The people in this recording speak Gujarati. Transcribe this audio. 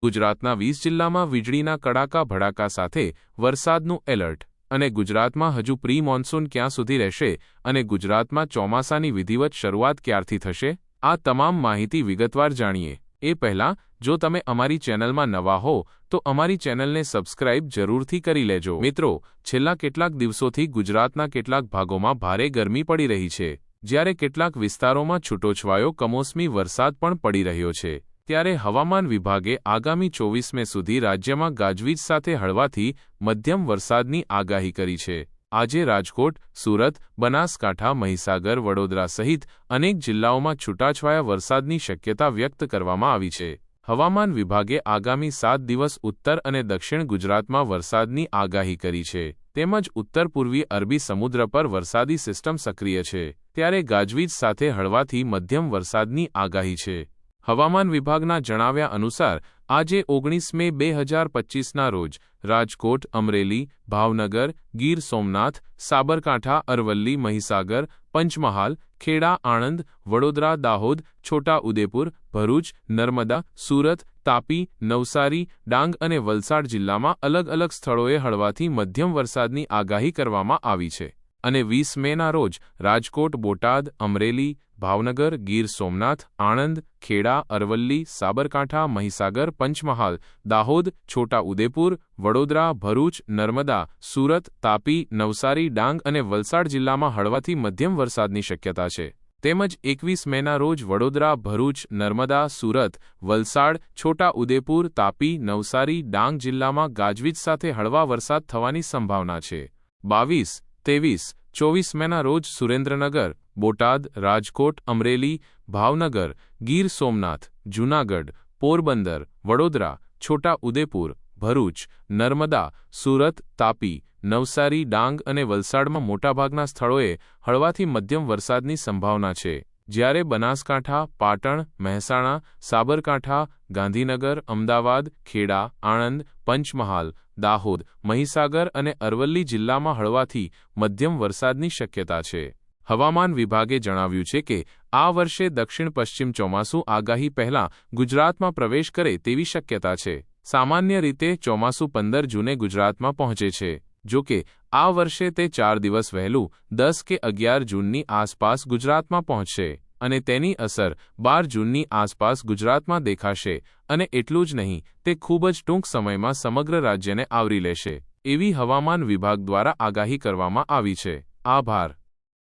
ગુજરાતના 20 જિલ્લામાં વીજળીના કડાકા ભડાકા સાથે વરસાદનું એલર્ટ અને ગુજરાતમાં હજુ પ્રી મોન્સૂન ક્યાં સુધી રહેશે અને ગુજરાતમાં ચોમાસાની વિધિવત શરૂઆત ક્યારથી થશે આ તમામ માહિતી વિગતવાર જાણીએ એ પહેલાં જો તમે અમારી ચેનલમાં નવા હો તો અમારી ચેનલને સબસ્ક્રાઇબ જરૂરથી કરી લેજો મિત્રો છેલ્લા કેટલાક દિવસોથી ગુજરાતના કેટલાક ભાગોમાં ભારે ગરમી પડી રહી છે જ્યારે કેટલાક વિસ્તારોમાં છૂટોછવાયો કમોસમી વરસાદ પણ પડી રહ્યો છે ત્યારે હવામાન વિભાગે આગામી 24 મે સુધી રાજ્યમાં ગાજવીજ સાથે હળવાથી મધ્યમ વરસાદની આગાહી કરી છે આજે રાજકોટ સુરત બનાસકાંઠા મહીસાગર વડોદરા સહિત અનેક જિલ્લાઓમાં છૂટાછવાયા વરસાદની શક્યતા વ્યક્ત કરવામાં આવી છે હવામાન વિભાગે આગામી 7 દિવસ ઉત્તર અને દક્ષિણ ગુજરાતમાં વરસાદની આગાહી કરી છે તેમજ ઉત્તર પૂર્વી અરબી સમુદ્ર પર વરસાદી સિસ્ટમ સક્રિય છે ત્યારે ગાજવીજ સાથે હળવાથી મધ્યમ વરસાદની આગાહી છે હવામાન વિભાગના જણાવ્યા અનુસાર આજે 19 મે 2025ના રોજ રાજકોટ અમરેલી ભાવનગર ગીર સોમનાથ સાબરકાંઠા અરવલ્લી મહીસાગર પંચમહાલ ખેડા આણંદ વડોદરા દાહોદ છોટા ઉદેપુર ભરૂચ નર્મદા સુરત તાપી નવસારી ડાંગ અને વલસાડ જિલ્લામાં અલગ અલગ સ્થળોએ હળવાથી મધ્યમ વરસાદની આગાહી કરવામાં આવી છે અને 20 મેના રોજ રાજકોટ બોટાદ અમરેલી ભાવનગર ગીર સોમનાથ આણંદ ખેડા અરવલ્લી સાબરકાંઠા મહીસાગર પંચમહાલ દાહોદ છોટા ઉદેપુર વડોદરા ભરૂચ નર્મદા સુરત તાપી નવસારી ડાંગ અને વલસાડ જિલ્લામાં હળવાથી મધ્યમ વરસાદની શક્યતા છે તેમજ 21 મેના રોજ વડોદરા ભરૂચ નર્મદા સુરત વલસાડ છોટા ઉદેપુર તાપી નવસારી ડાંગ જિલ્લામાં ગાજવીજ સાથે હળવા વરસાદ થવાની સંભાવના છે 22 23 24 મેના રોજ સુરેન્દ્રનગર બોટાદ રાજકોટ અમરેલી ભાવનગર ગીર સોમનાથ જૂનાગઢ પોરબંદર વડોદરા છોટા ઉદેપુર ભરૂચ નર્મદા સુરત તાપી નવસારી ડાંગ અને વલસાડમાં મોટાભાગના સ્થળોએ હળવાથી મધ્યમ વરસાદની સંભાવના છે જ્યારે બનાસકાંઠા પાટણ મહેસાણા સાબરકાંઠા ગાંધીનગર અમદાવાદ ખેડા આણંદ પંચમહાલ દાહોદ મહીસાગર અને અરવલ્લી જિલ્લામાં હળવાથી મધ્યમ વરસાદની શક્યતા છે હવામાન વિભાગે જણાવ્યું છે કે આ વર્ષે દક્ષિણ પશ્ચિમ ચોમાસું આગાહી પહેલાં ગુજરાતમાં પ્રવેશ કરે તેવી શક્યતા છે સામાન્ય રીતે ચોમાસું 15 જૂને ગુજરાતમાં પહોંચે છે જો કે આ વર્ષે તે 4 દિવસ વહેલું 10 કે 11 જૂનની આસપાસ ગુજરાતમાં પહોંચશે અને તેની અસર 12 જૂનની આસપાસ ગુજરાતમાં દેખાશે અને એટલું જ નહીં તે ખૂબ જ ટૂંક સમયમાં સમગ્ર રાજ્યને આવરી લેશે એવી હવામાન વિભાગ દ્વારા આગાહી કરવામાં આવી છે આભાર